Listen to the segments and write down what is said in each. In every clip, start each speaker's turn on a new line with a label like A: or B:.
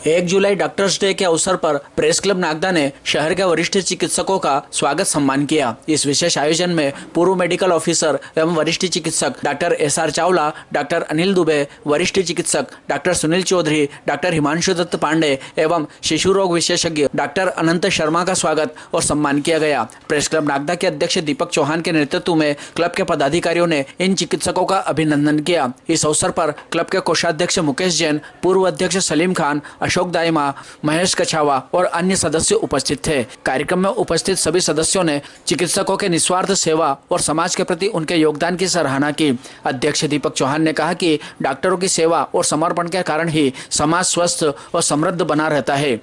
A: 1 जुलाई doctors day के अवसर पर प्रेस क्लब नागदा ने शहर के वरिष्ठ चिकित्सकों का स्वागत सम्मान किया। इस विशेष आयोजन में पूर्व मेडिकल ऑफिसर एवं वरिष्ठ चिकित्सक doctor SR Chawla, doctor Anil Dubey, वरिष्ठ चिकित्सक डॉक्टर सुनील चौधरी, डॉक्टर हिमांशु दत्त पांडे एवं शिशु रोग विशेषज्ञ डॉक्टर अनंत शर्मा का स्वागत और सम्मान किया गया। प्रेस क्लब नागदा के अध्यक्ष दीपक चौहान के नेतृत्व में क्लब के पदाधिकारियों ने इन चिकित्सकों का अभिनंदन किया। इस अवसर पर क्लब के कोषाध्यक्ष मुकेश जैन, पूर्व अध्यक्ष सलीम खान, अशोक दाइमा, महेश कछावा और अन्य सदस्य उपस्थित थे। कार्यक्रम में उपस्थित सभी सदस्यों ने चिकित्सकों के निस्वार्थ सेवा और समाज के प्रति उनके योगदान की सराहना की। अध्यक्ष दीपक चौहान ने कहा कि डॉक्टरों की सेवा और समर्पण के कारण ही समाज स्वस्थ और समृद्ध बना रहता है।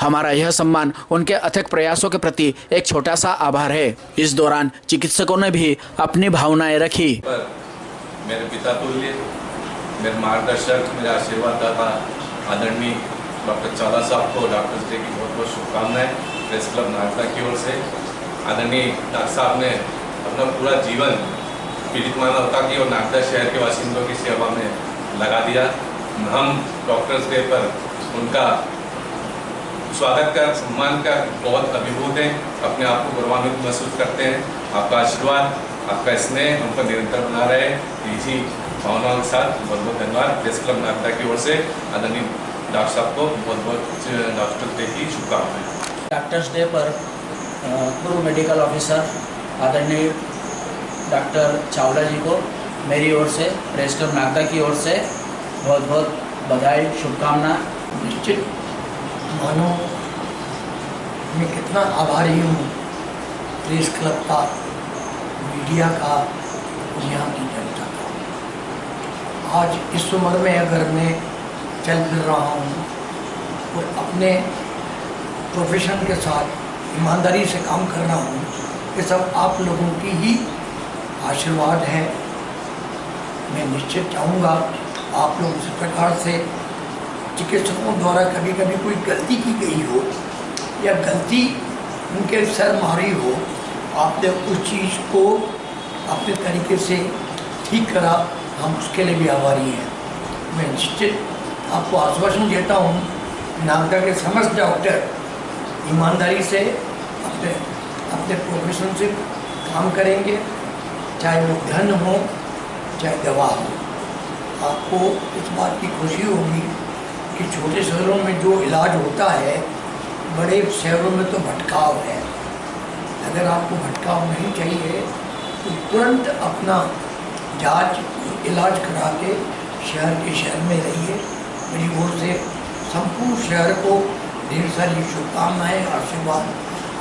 A: हमारा यह सम्मान उनके अथक प्रयासों के प्रति एक छोटा सा आभार है। इस दौरान चिकित्सकों ने भी अपनी भावनाएं रखी।
B: मेरे पिता तुल्य, मेरे मार्गदर्शक, मेरे आशीर्वाददाता आदरणीय डॉक्टर चावला साहब को डॉक्टर्स डे की बहुत बहुत शुभकामनाएं प्रेस क्लब नागदा की ओर से। आदरणीय डॉक्टर साहब ने अपना पूरा जीवन पीड़ित मानवता की और नागदा शहर के बासिंदों की सेवा में लगा दिया। हम डॉक्टर्स डे पर उनका स्वागत कर, सम्मान कर बहुत अभिभूत हैं, अपने आप को गौरवान्वित महसूस करते हैं। आपका आशीर्वाद, आपका स्नेह हम पर निरंतर बना रहे। इसी भावनाओं के साथ बहुत बहुत धन्यवाद। प्रेस क्लब नागदा की ओर से आदरणीय डॉक्टर साहब को बहुत बहुत डॉक्टर्स डे की शुभकामनाएं।
A: डॉक्टर्स डे पर पूर्व मेडिकल ऑफिसर आदरणीय डॉक्टर चावला जी को मेरी ओर से, प्रेस क्लब नागदा की ओर से बहुत बहुत बधाई, शुभकामना।
C: निश्चित मानो मैं कितना आभारी हूँ प्रेस क्लब का, मीडिया का, यहाँ की जनता का। आज इस उम्र में अगर मैं चल फिर रहा हूँ और अपने प्रोफेशन के साथ ईमानदारी से काम कर रहा हूँ, ये सब आप लोगों की ही आशीर्वाद है। मैं निश्चित चाहूँगा आप लोग इस प्रकार से चिकित्सकों द्वारा कभी कभी कोई गलती की गई हो या गलती उनके सर मारी हो, आपने उस चीज़ को अपने तरीके से ठीक करा, हम उसके लिए भी आभारी हैं। मैं निश्चित आपको आश्वासन देता हूँ, नागदा के समस्त डॉक्टर ईमानदारी से अपने प्रोफेशन से काम करेंगे, चाहे वो धन हो चाहे दवा हो। आपको इस बात की खुशी होगी कि छोटे शहरों में जो इलाज होता है, बड़े शहरों में तो भटकाव है। अगर आपको भटकाव नहीं चाहिए तो तुरंत अपना जांच इलाज करा के शहर में रहिए। मेरी ओर से संपूर्ण शहर को ढेर सारी शुभकामनाएं, आशीर्वाद।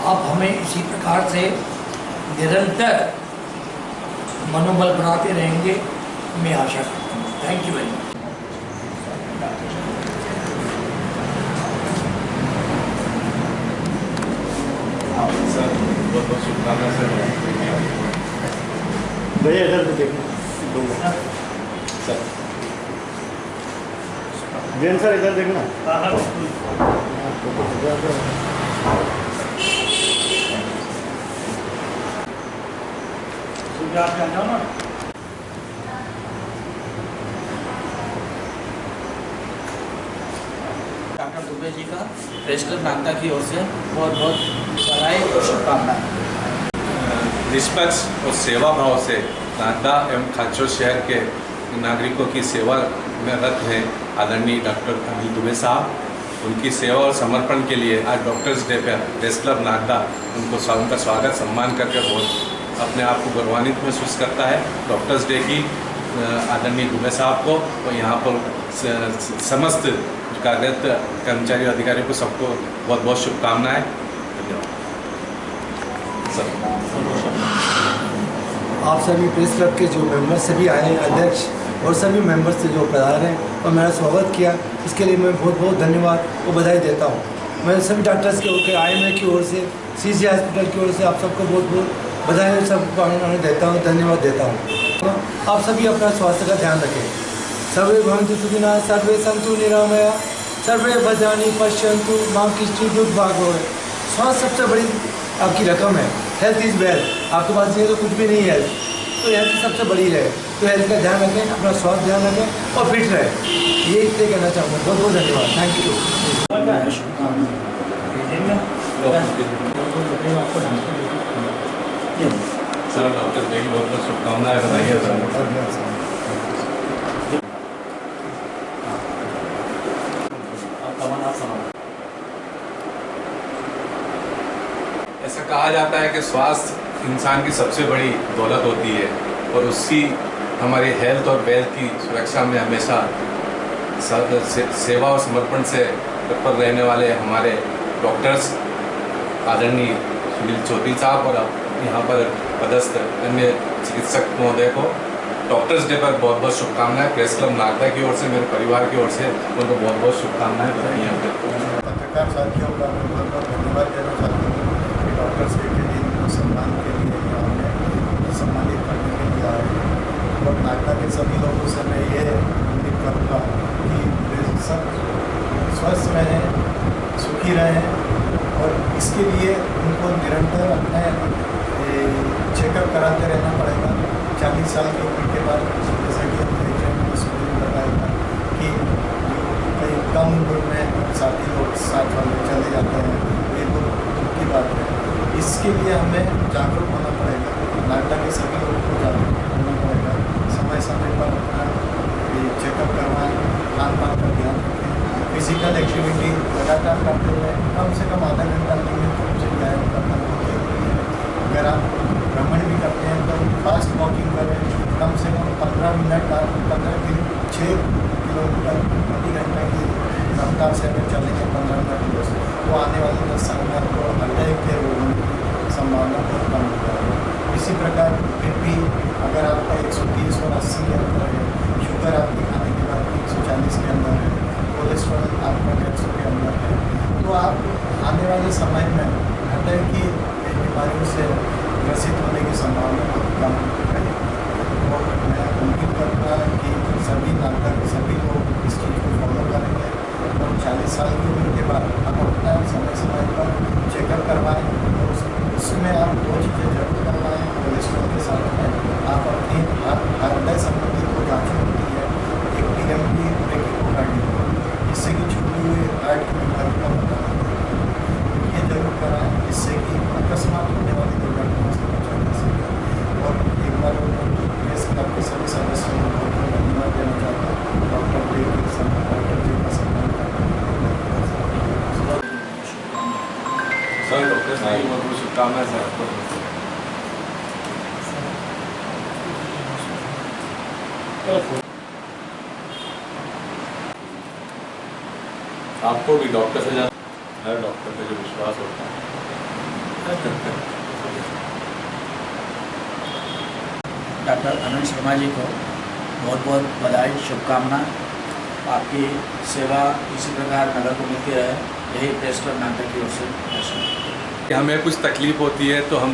C: आप हमें इसी प्रकार से निरंतर मनोबल बढ़ाते रहेंगे, मैं आशा करता हूँ। Thank you very much.
B: Sir बहुत बहुत शुभकामनाएं सर।
D: भैया इधर देखना
B: सर,
D: जैन सर इधर देखना।
A: डॉक्टर दुबे जी का प्रेस क्लब नागदा की ओर से बहुत बहुत बधाई और शुभकामनाएं।
B: निष्पक्ष और सेवा भाव से नागदा एवं खाचर शहर के नागरिकों की सेवा में रत हैं आदरणीय डॉक्टर अनिल दुबे साहब। उनकी सेवा और समर्पण के लिए आज डॉक्टर्स डे पर प्रेस क्लब नागदा उनका स्वागत सम्मान करके बहुत अपने आप को गौरवान्वित महसूस करता है। डॉक्टर्स डे की आदरणीय दुबे साहब को और यहाँ पर समस्त कार्यरत कर्मचारी अधिकारियों को सबको बहुत बहुत शुभकामनाएं। धन्यवाद सर।
E: आप सभी प्रेस क्लब के जो मेंबर्स सभी आए हैं, अध्यक्ष और सभी मेंबर्स से जो पधारे हैं और मेरा स्वागत किया, इसके लिए मैं बहुत बहुत धन्यवाद और बधाई देता हूँ। मैं सभी डॉक्टर्स के ओर, IMA की ओर से, CG हॉस्पिटल की ओर से आप सबको बहुत बहुत बधाई सबको देता हूँ, धन्यवाद देता हूँ। आप सभी अपना स्वास्थ्य का ध्यान रखें। सर्वे भवन्तु सुखिनः, सर्वे सन्तु निरामया, सर्वे भद्राणि पश्यन्तु मां किसी दुर्भाग हो। स्वास्थ्य सबसे बड़ी आपकी रकम है। Health is wealth. आपके पास ये तो कुछ भी नहीं है, तो हेल्थ सबसे बड़ी रहे। तो हेल्थ का ध्यान रखें, अपना स्वास्थ्य ध्यान रखें और फिट रहें, यही कहना चाहूँगा। बहुत बहुत धन्यवाद, थैंक यू।
B: सर डॉक्टर जी की बहुत बहुत शुभकामनाएं, बताइए सर। ऐसा कहा जाता है कि स्वास्थ्य इंसान की सबसे बड़ी दौलत होती है और उसकी हमारी हेल्थ और वेल्थ की सुरक्षा में हमेशा सेवा और समर्पण से तत्पर रहने वाले हमारे डॉक्टर्स आदरणीय सुनील चौधरी साहब और यहाँ पर पदस्थ अन्य चिकित्सक महोदय को डॉक्टर्स डे पर बहुत बहुत शुभकामनाएं। प्रेस क्लब नागदा की ओर से, मेरे परिवार की ओर से उनको बहुत बहुत शुभकामनाएं बताइए।
F: पत्रकार साथियों का मैं बहुत बहुत धन्यवाद देना चाहता हूँ कि डॉक्टर्स डे के दिन सम्मान के लिए हमने सम्मानित करने के लिए आए और नागदा के सभी लोगों से मैं ये उम्मीद करूँगा कि सब स्वस्थ रहें, सुखी रहें और इसके लिए उनको निरंतर अपने चेकअप कराते रहना पड़ेगा। 40 साल की उम्र के बाद जैसा कि हम देख रहे हैं स्कूल में बताया कि कई कम उम्र में साथी लोग साथ वाले चले जाते हैं, ये तो दुख की बात है। इसके लिए हमें जागरूक होना पड़ेगा, नागदा के सभी लोगों को जागरूक होना पड़ेगा। समय समय पर अपना चेकअप करवाएं, खान पान का ध्यान रखें, फिजिकल एक्टिविटी लगातार करते हुए कम से कम आधा घंटा नियमित रूप से व्यायाम करना बहुत जरूरी है। अगर आप भ्रमण भी करते हैं तो फास्ट वॉकिंग करें, कम से कम 15 मिनट, 6 किलोमीटर प्रति घंटे की रफ्तार से अगर चलेंगे 15 मिनट से, तो आने वाले 10 साल में आपको हृदय के रोगों की संभावना बहुत कम हो जाएगी। इसी प्रकार BP अगर आपका 130 और 80 के अंदर है, शुगर आपके खाने के बाद 140 के अंदर है, कोलेस्ट्रॉल आपका 150 के अंदर है, तो आप आने वाले समय में हृदय की बीमारियों से ग्रसित होने की संभावना बहुत कम रहेगी। और मैं उम्मीद करता कि सभी नागदा के सभी लोग इस चीज़ को फॉलो करेंगे और 40 साल की उम्र के बाद आप अपना समय पर चेकअप करवाएं और उसमें आप 2 चीज़ें जरूर करवाएं। कोलेस्ट्रॉल के साथ में आप अपनी हृदय संबंधी को जाँचें होती है, एक TMT ब्रेकिकोकार्डिया, जिससे कि छुपी हुई हार्ट की बीमारी का पता लगता है, ये जरूर कराएं, जिससे कि अकस्मात होने वाली दुर्घटनाओं से बचा जा सके। और एक बार प्रेस क्लब के सभी सदस्यों को बहुत बहुत धन्यवाद देना चाहता हूँ। डॉक्टर जी का सम्मान करना।
B: सर डॉक्टर साहब बहुत बहुत शुभकामनाएं सर आपको। आपको भी डॉक्टर से ज़्यादा हर डॉक्टर पे जो विश्वास होता है।
A: डॉक्टर अनंत शर्मा जी को बहुत बहुत बधाई, शुभकामना। आपकी सेवा इसी प्रकार नगर को मिलती रहे, यही प्रेस क्लब नागदा की ओर से।
B: हमें कुछ तकलीफ होती है तो हम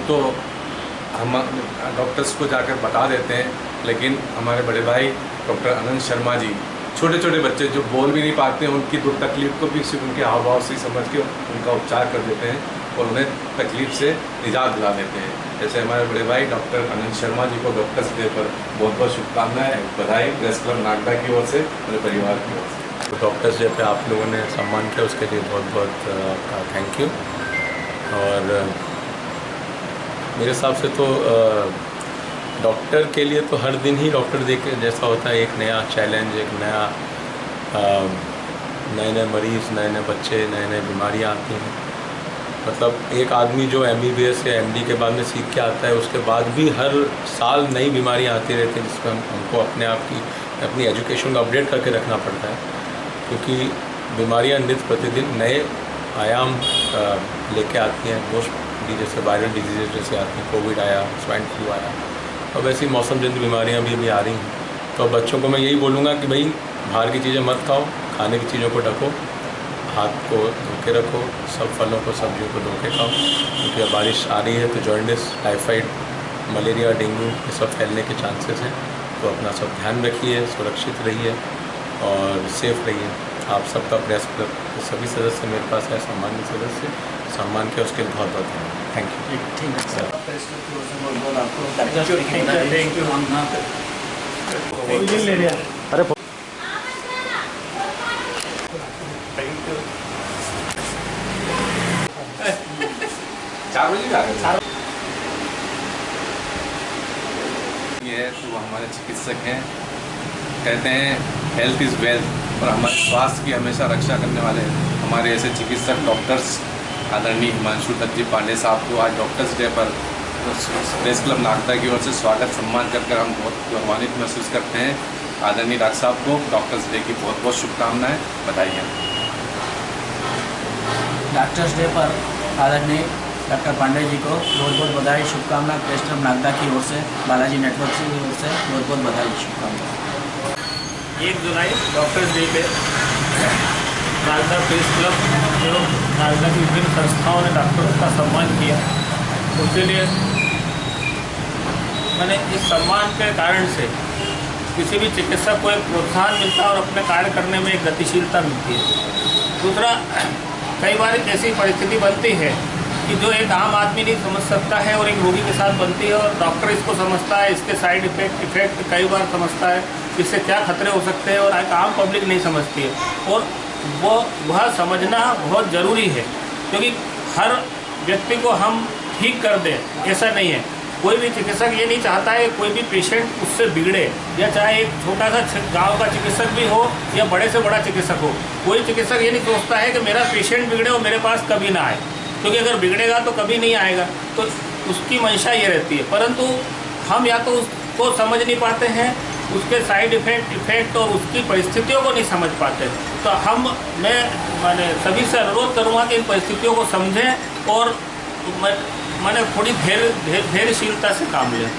B: डॉक्टर्स को जाकर बता देते हैं, लेकिन हमारे बड़े भाई डॉक्टर अनंत शर्मा जी छोटे छोटे बच्चे जो बोल भी नहीं पाते हैं, उनकी दुख तकलीफ को भी सिर्फ उनके हाव भाव से समझ के उनका उपचार कर देते हैं और उन्हें तकलीफ से निजात दिला देते हैं। जैसे हमारे बड़े भाई डॉक्टर अनंत शर्मा जी को डॉक्टर्स डे पर बहुत बहुत शुभकामनाएं, बधाई प्रेस क्लब नागदा की ओर से, मेरे परिवार की ओर से।
G: तो डॉक्टर्स डे पे आप लोगों ने सम्मान किया, उसके लिए बहुत बहुत आपका थैंक यू। और मेरे हिसाब से तो डॉक्टर के लिए तो हर दिन ही डॉक्टर डे जैसा होता है, एक नया चैलेंज, एक नया नए मरीज़, नए बच्चे, नए बीमारियाँ आती हैं। मतलब एक आदमी जो MBBS या MD के बाद में सीख के आता है, उसके बाद भी हर साल नई बीमारियाँ आती रहती हैं, जिसको हमको अपनी एजुकेशन को अपडेट करके रखना पड़ता है, क्योंकि बीमारियाँ नित्य प्रतिदिन नए आयाम लेके आती हैं। मोस्टली जैसे वायरल डिजीज़ जैसे आती हैं, कोविड आया, स्वाइन फ्लू आया, और वैसी मौसम जनित बीमारियाँ भी आ रही हैं। तो बच्चों को मैं यही बोलूँगा कि भाई बाहर की चीज़ें मत खाओ, खाने की चीज़ों को ढको, हाथ को धो के रखो, सब फलों को सब्जियों को धो के खाओ, क्योंकि अब बारिश आ रही है तो जॉन्डिस, टाइफाइड, मलेरिया, डेंगू ये सब फैलने के चांसेस हैं। तो अपना सब ध्यान रखिए, सुरक्षित रहिए और सेफ रहिए। आप सबका प्रेस क्लब के सभी सदस्य मेरे पास है, सम्मानित सदस्य, सम्मान के उसके लिए बहुत बहुत धन्यवाद।
B: Thank you.
A: ठीक है सर, प्रेस क्लब की ओर से बहुत बहुत आपको
C: थैंक यू ले लिया।
B: चार बजे आ गए। ये है तो वो हमारे चिकित्सक हैं, कहते हैं हेल्थ इज़ वेल्थ, और हमारे स्वास्थ्य की हमेशा रक्षा करने वाले हमारे ऐसे चिकित्सक डॉक्टर्स आदरणीय हिमांशु दत्त जी पांडे साहब को आज डॉक्टर्स डे पर प्रेस क्लब नागदा की ओर से स्वागत सम्मान कर हम बहुत गौरवान्वित महसूस करते हैं। आदरणीय डॉक्टर साहब को डॉक्टर्स डे की बहुत बहुत शुभकामनाएं, बधाई।
A: डॉक्टर्स डे पर आदरणीय डॉक्टर पांडे जी को बहुत बहुत बधाई, शुभकामना। प्रेस क्लब नागदा की ओर से, बालाजी नेटवर्क की ओर से बहुत बहुत बधाई, शुभकामना।
H: 1 जुलाई डॉक्टर्स डे पे नागदा प्रेस क्लब एवं नागदा की विभिन्न संस्थाओं ने डॉक्टरों का सम्मान किया। उसके लिए मैंने इस सम्मान के कारण से किसी भी चिकित्सक को एक प्रोत्साहन मिलता है और अपने कार्य करने में एक गतिशीलता मिलती है। दूसरा, कई बार एक ऐसी परिस्थिति बनती है कि जो एक आम आदमी नहीं समझ सकता है और एक रोगी के साथ बनती है, और डॉक्टर इसको समझता है, इसके साइड इफेक्ट कई बार समझता है, इससे क्या खतरे हो सकते हैं, और एक आम पब्लिक नहीं समझती है। और वह समझना बहुत ज़रूरी है, क्योंकि हर व्यक्ति को हम ठीक कर दें ऐसा नहीं है। कोई भी चिकित्सक ये नहीं चाहता है कोई भी पेशेंट उससे बिगड़े, या चाहे एक छोटा सा गांव का चिकित्सक भी हो या बड़े से बड़ा चिकित्सक हो, कोई चिकित्सक ये नहीं सोचता है कि मेरा पेशेंट बिगड़े और मेरे पास कभी ना आए, क्योंकि अगर बिगड़ेगा तो कभी नहीं आएगा, तो उसकी मंशा ये रहती है। परंतु हम या तो उसको समझ नहीं पाते हैं, उसके साइड इफेक्ट और उसकी परिस्थितियों को नहीं समझ पाते। तो मैंने सभी से अनुरोध करूँगा कि इन परिस्थितियों को समझें और मैंने थोड़ी धैर्यशीलता से काम लें।